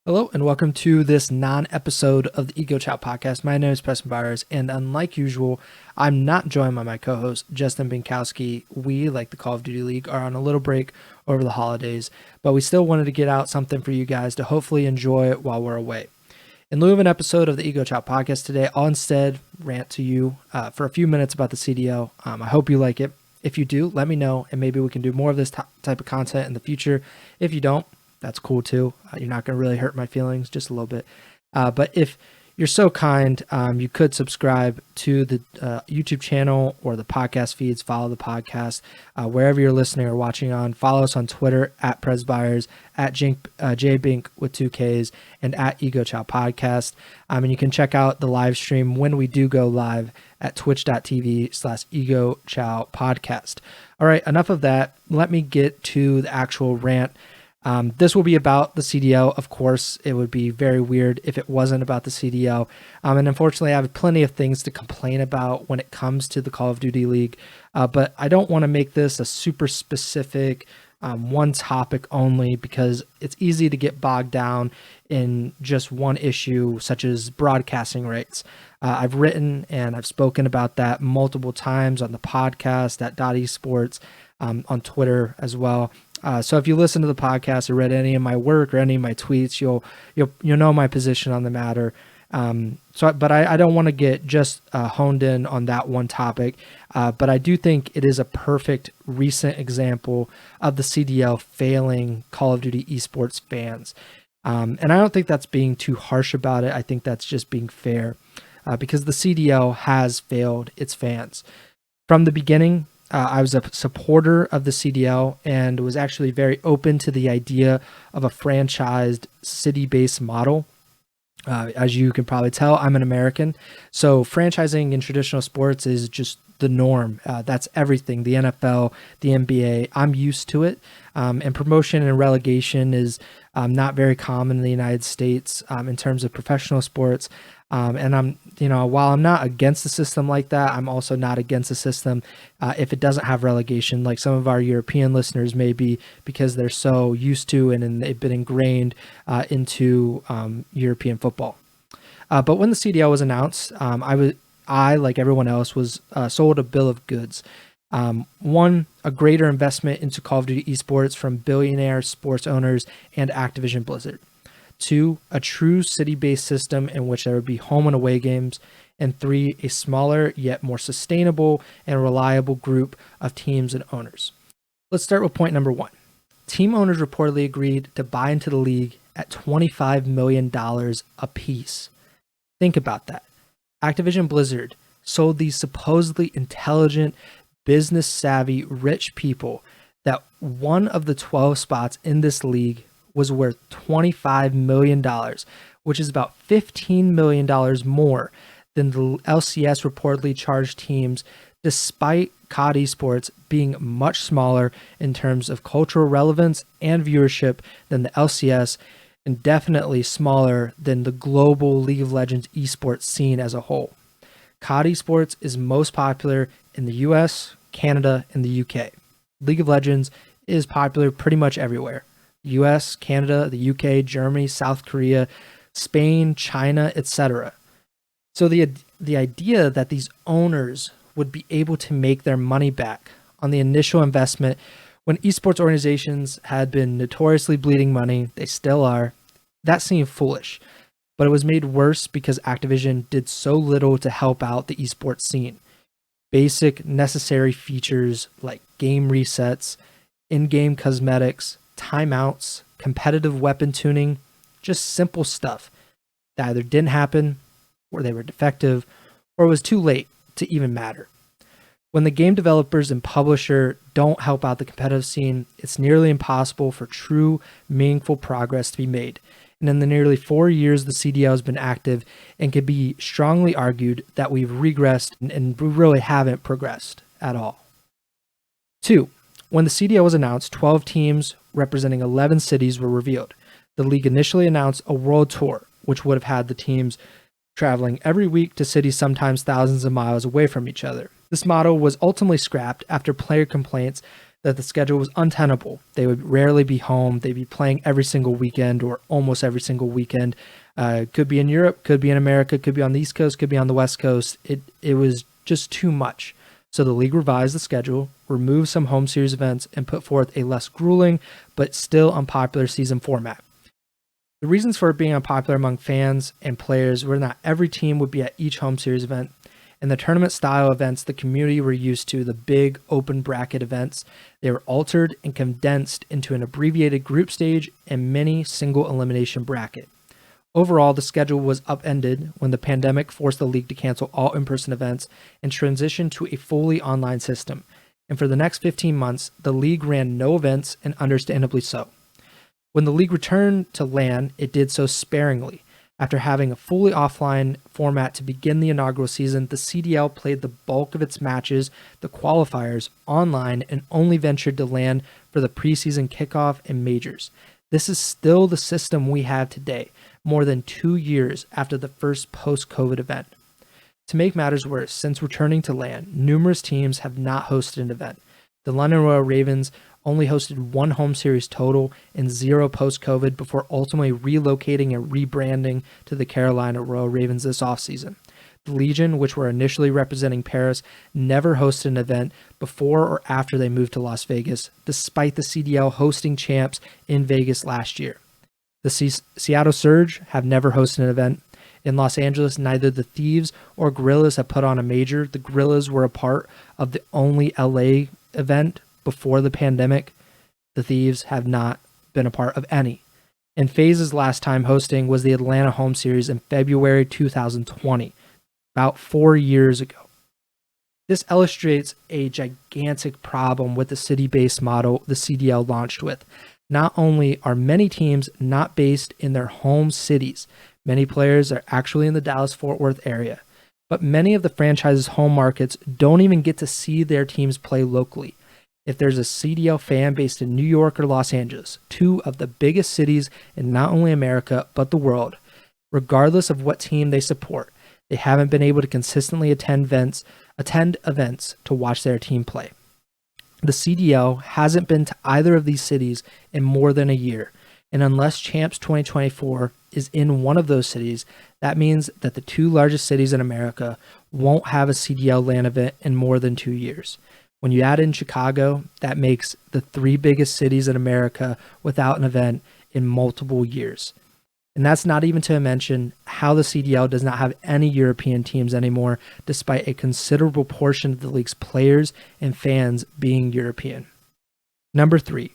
Hello and welcome to this non-episode of the Chall podcast. My name is Preston Byers, and unlike usual, I'm not joined by my co-host Justin Binkowski. We, like the Call of Duty League, are on a little break over the holidays, but we still wanted to get out something for you guys to hopefully enjoy it while we're away. In lieu of an episode of the Chall podcast today, I'll instead rant to you for a few minutes about the CDL. I hope you like it. If you do, let me know, and maybe we can do more of this type of content in the future. If you don't, that's cool too. You're not going to really hurt my feelings, just a little bit. But if you're so kind, you could subscribe to the YouTube channel or the podcast feeds. Follow the podcast wherever you're listening or watching on. Follow us on Twitter at Preston Byers, at JBink with 2Ks, and at Ego Chow Podcast. And you can check out the live stream when we do go live at twitch.tv/Ego Chow Podcast. All right, enough of that. Let me get to the actual rant. This will be about the CDL. Of course, it would be very weird if it wasn't about the CDL. And unfortunately, I have plenty of things to complain about when it comes to the Call of Duty League. But I don't want to make this a super specific one topic only, because it's easy to get bogged down in just one issue, such as broadcasting rates. I've written and I've spoken about that multiple times on the podcast at .esports, on Twitter as well. So if you listen to the podcast or read any of my work or any of my tweets, you'll know my position on the matter. But I don't want to get just honed in on that one topic. But I do think it is a perfect recent example of the CDL failing Call of Duty esports fans. And I don't think that's being too harsh about it. I think that's just being fair, because the CDL has failed its fans. From the beginning, I was a supporter of the CDL and was actually very open to the idea of a franchised city-based model. As you can probably tell, I'm an American, so franchising in traditional sports is just the norm. That's everything. The NFL, the NBA, I'm used to it. And promotion and relegation is not very common in the United States in terms of professional sports. And while I'm not against the system like that, I'm also not against the system if it doesn't have relegation, like some of our European listeners may be, because they're so used to and they've been ingrained into European football. But when the CDL was announced, I, like everyone else, was sold a bill of goods. One, a greater investment into Call of Duty esports from billionaire sports owners and Activision Blizzard. 2, a true city-based system in which there would be home and away games. And 3, a smaller yet more sustainable and reliable group of teams and owners. Let's start with point number 1. Team owners reportedly agreed to buy into the league at $25 million apiece. Think about that. Activision Blizzard sold these supposedly intelligent, business-savvy, rich people that one of the 12 spots in this league was worth $25 million, which is about $15 million more than the LCS reportedly charged teams, despite COD Esports being much smaller in terms of cultural relevance and viewership than the LCS, and definitely smaller than the global League of Legends esports scene as a whole. COD Esports is most popular in the US, Canada, and the UK. League of Legends is popular pretty much everywhere. US, Canada, the UK, Germany, South Korea, Spain, China, etc. So the idea that these owners would be able to make their money back on the initial investment, when esports organizations had been notoriously bleeding money, they still are, that seemed foolish. But it was made worse because Activision did so little to help out the esports scene. Basic necessary features like game resets, in-game cosmetics, timeouts, competitive weapon tuning, just simple stuff that either didn't happen, or they were defective, or was too late to even matter. When the game developers and publisher don't help out the competitive scene, it's nearly impossible for true, meaningful progress to be made. And in the nearly 4 years the CDL has been active, and could be strongly argued that we've regressed and we really haven't progressed at all. 2. When the CDL was announced, 12 teams representing 11 cities were revealed. The league initially announced a world tour, which would have had the teams traveling every week to cities sometimes thousands of miles away from each other. This model was ultimately scrapped after player complaints that the schedule was untenable. They would rarely be home. They'd be playing every single weekend or almost every single weekend. Could be in Europe, could be in America, could be on the East Coast, could be on the West Coast. It was just too much. So the league revised the schedule, removed some home series events, and put forth a less grueling but still unpopular season format. The reasons for it being unpopular among fans and players were that every team would be at each home series event, and the tournament style events the community were used to, the big open bracket events, they were altered and condensed into an abbreviated group stage and mini single elimination bracket. Overall, the schedule was upended when the pandemic forced the league to cancel all in-person events and transition to a fully online system. And for the next 15 months, the league ran no events, and understandably so. When the league returned to LAN, it did so sparingly. After having a fully offline format to begin the inaugural season, the CDL played the bulk of its matches, the qualifiers, online, and only ventured to LAN for the preseason kickoff and majors. This is still the system we have today, more than 2 years after the first post-COVID event. To make matters worse, since returning to LAN, numerous teams have not hosted an event. The London Royal Ravens only hosted 1 home series total and 0 post-COVID before ultimately relocating and rebranding to the Carolina Royal Ravens this offseason. The Legion, which were initially representing Paris, never hosted an event before or after they moved to Las Vegas, despite the CDL hosting champs in Vegas last year. The Seattle Surge have never hosted an event. In Los Angeles, neither the Thieves or Gorillas have put on a major. The Gorillas were a part of the only LA event before the pandemic. The Thieves have not been a part of any. And FaZe's last time hosting was the Atlanta home series in February 2020, about 4 years ago. This illustrates a gigantic problem with the city-based model the CDL launched with. Not only are many teams not based in their home cities, many players are actually in the Dallas-Fort Worth area, but many of the franchise's home markets don't even get to see their teams play locally. If there's a CDL fan based in New York or Los Angeles, 2 of the biggest cities in not only America, but the world, regardless of what team they support, they haven't been able to consistently attend events to watch their team play. The CDL hasn't been to either of these cities in more than a year, and unless Champs 2024 is in one of those cities, that means that the 2 largest cities in America won't have a CDL LAN event in more than 2 years. When you add in Chicago, that makes the 3 biggest cities in America without an event in multiple years. And that's not even to mention how the CDL does not have any European teams anymore, despite a considerable portion of the league's players and fans being European. Number 3,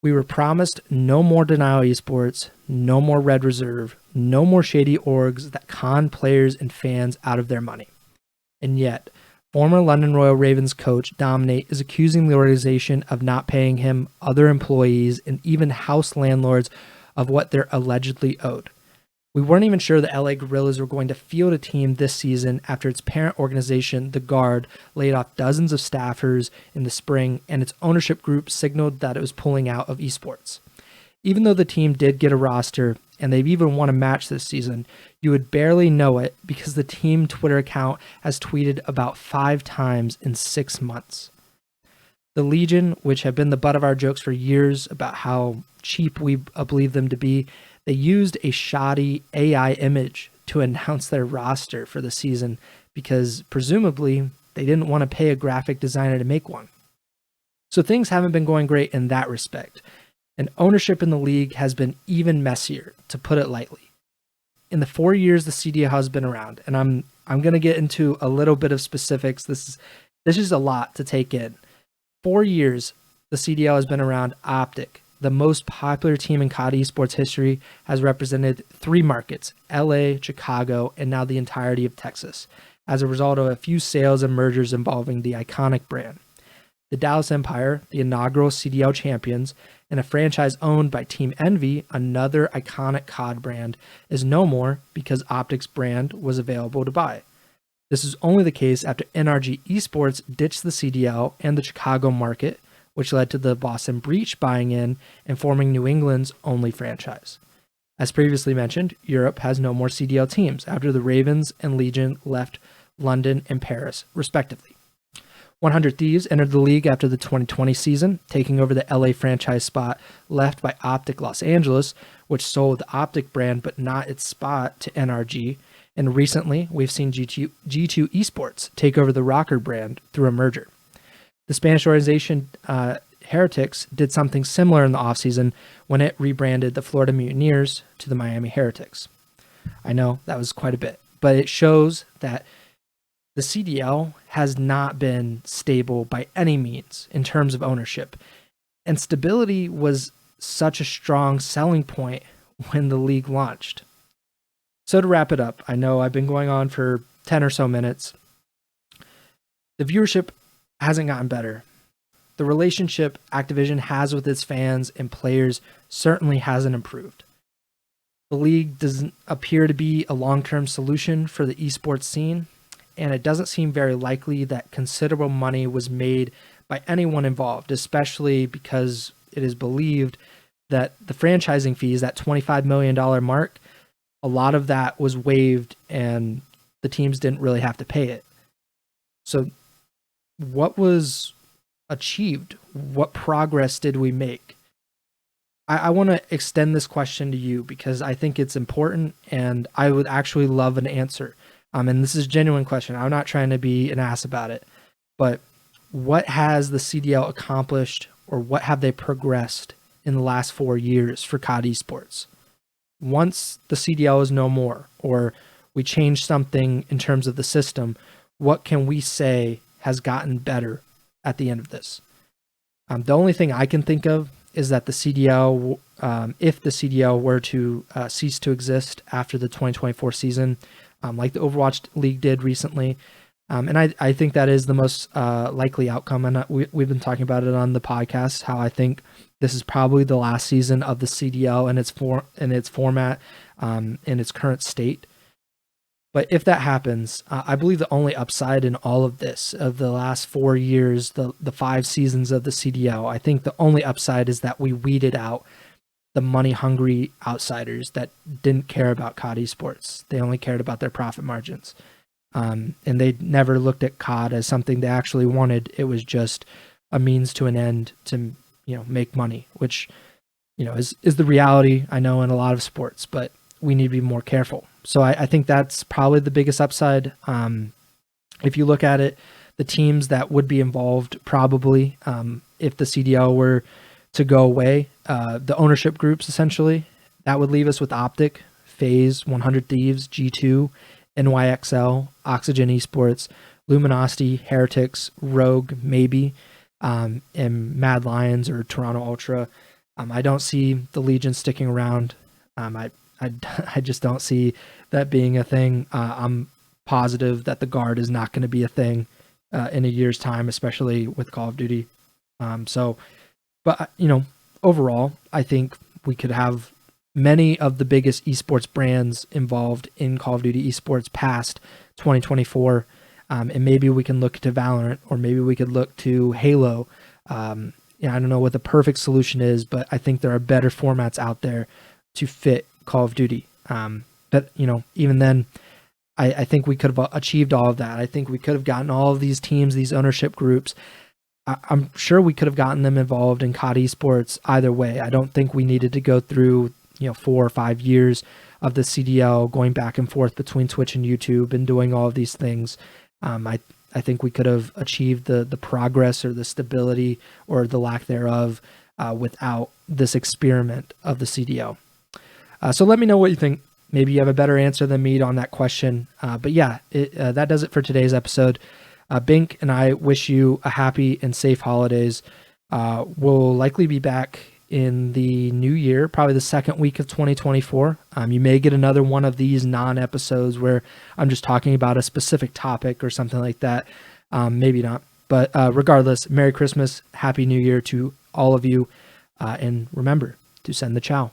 we were promised no more denial esports, no more red reserve, no more shady orgs that con players and fans out of their money. And yet, former London Royal Ravens coach Dominate is accusing the organization of not paying him, other employees, and even house landlords of what they're allegedly owed. We weren't even sure the LA Gorillas were going to field a team this season after its parent organization, The Guard, laid off dozens of staffers in the spring, and its ownership group signaled that it was pulling out of esports. Even though the team did get a roster, and they've even won a match this season, you would barely know it because the team Twitter account has tweeted about 5 times in 6 months. The Legion, which have been the butt of our jokes for years about how cheap we believe them to be, they used a shoddy AI image to announce their roster for the season because presumably they didn't want to pay a graphic designer to make one. So things haven't been going great in that respect, and ownership in the league has been even messier, to put it lightly. In the 4 years the CDL has been around, and I'm going to get into a little bit of specifics. This is a lot to take in. 4 years the CDL has been around. Optic, the most popular team in COD esports history, has represented 3 markets: LA, Chicago, and now the entirety of Texas, as a result of a few sales and mergers involving the iconic brand. The Dallas Empire, the inaugural CDL champions, and a franchise owned by Team Envy, another iconic COD brand, is no more because Optic's brand was available to buy. This is only the case after NRG Esports ditched the CDL and the Chicago market, which led to the Boston Breach buying in and forming New England's only franchise. As previously mentioned, Europe has no more CDL teams after the Ravens and Legion left London and Paris, respectively. 100 Thieves entered the league after the 2020 season, taking over the LA franchise spot left by Optic Los Angeles, which sold the Optic brand but not its spot to NRG. And recently, we've seen G2 Esports take over the Rocker brand through a merger. The Spanish organization Heretics did something similar in the offseason when it rebranded the Florida Mutineers to the Miami Heretics. I know that was quite a bit, but it shows that the CDL has not been stable by any means in terms of ownership, and stability was such a strong selling point when the league launched. So to wrap it up, I know I've been going on for 10 or so minutes. The viewership hasn't gotten better. The relationship Activision has with its fans and players certainly hasn't improved. The league doesn't appear to be a long-term solution for the esports scene, and it doesn't seem very likely that considerable money was made by anyone involved, especially because it is believed that the franchising fees, that $25 million mark, a lot of that was waived and the teams didn't really have to pay it. So what was achieved? What progress did we make? I want to extend this question to you because I think it's important and I would actually love an answer. And this is a genuine question. I'm not trying to be an ass about it, but what has the CDL accomplished or what have they progressed in the last 4 years for COD Esports? Once the CDL is no more or we change something in terms of the system, what can we say has gotten better at the end of this? The only thing I can think of is that the CDL, if the CDL were to cease to exist after the 2024 season, like the Overwatch League did recently, and I think that is the most likely outcome. And we've been talking about it on the podcast, how I think this is probably the last season of the CDL in its format, in its current state. But if that happens, I believe the only upside in all of this, of the last 4 years, the 5 seasons of the CDL, I think the only upside is that we weeded out the money-hungry outsiders that didn't care about COD Esports. They only cared about their profit margins. And they never looked at COD as something they actually wanted. It was just a means to an end to, make money, which, is the reality, I know, in a lot of sports, but we need to be more careful. So I think that's probably the biggest upside. If you look at it, the teams that would be involved probably, if the CDL were to go away, the ownership groups essentially, that would leave us with Optic, FaZe, 100 Thieves, G2, NYXL, Oxygen Esports, Luminosity, Heretics, Rogue, maybe, and Mad Lions or Toronto Ultra. I don't see the Legion sticking around. I just don't see that being a thing. I'm positive that the Guard is not going to be a thing in a year's time, especially with Call of Duty. But overall, I think we could have many of the biggest esports brands involved in Call of Duty esports past 2024. And maybe we can look to Valorant, or maybe we could look to Halo. I don't know what the perfect solution is, but I think there are better formats out there to fit Call of Duty. But even then, I think we could have achieved all of that. I think we could have gotten all of these teams, these ownership groups. I'm sure we could have gotten them involved in COD Esports either way. I don't think we needed to go through 4 or 5 years of the CDL going back and forth between Twitch and YouTube and doing all of these things. I think we could have achieved the progress or the stability or the lack thereof without this experiment of the CDL. So let me know what you think. Maybe you have a better answer than me on that question. But yeah, that does it for today's episode. Bink and I wish you a happy and safe holidays. We'll likely be back in the new year, probably the second week of 2024. You may get another one of these non-episodes where I'm just talking about a specific topic or something like that. Maybe not. But regardless, Merry Christmas, Happy New Year to all of you. And remember to send the chow.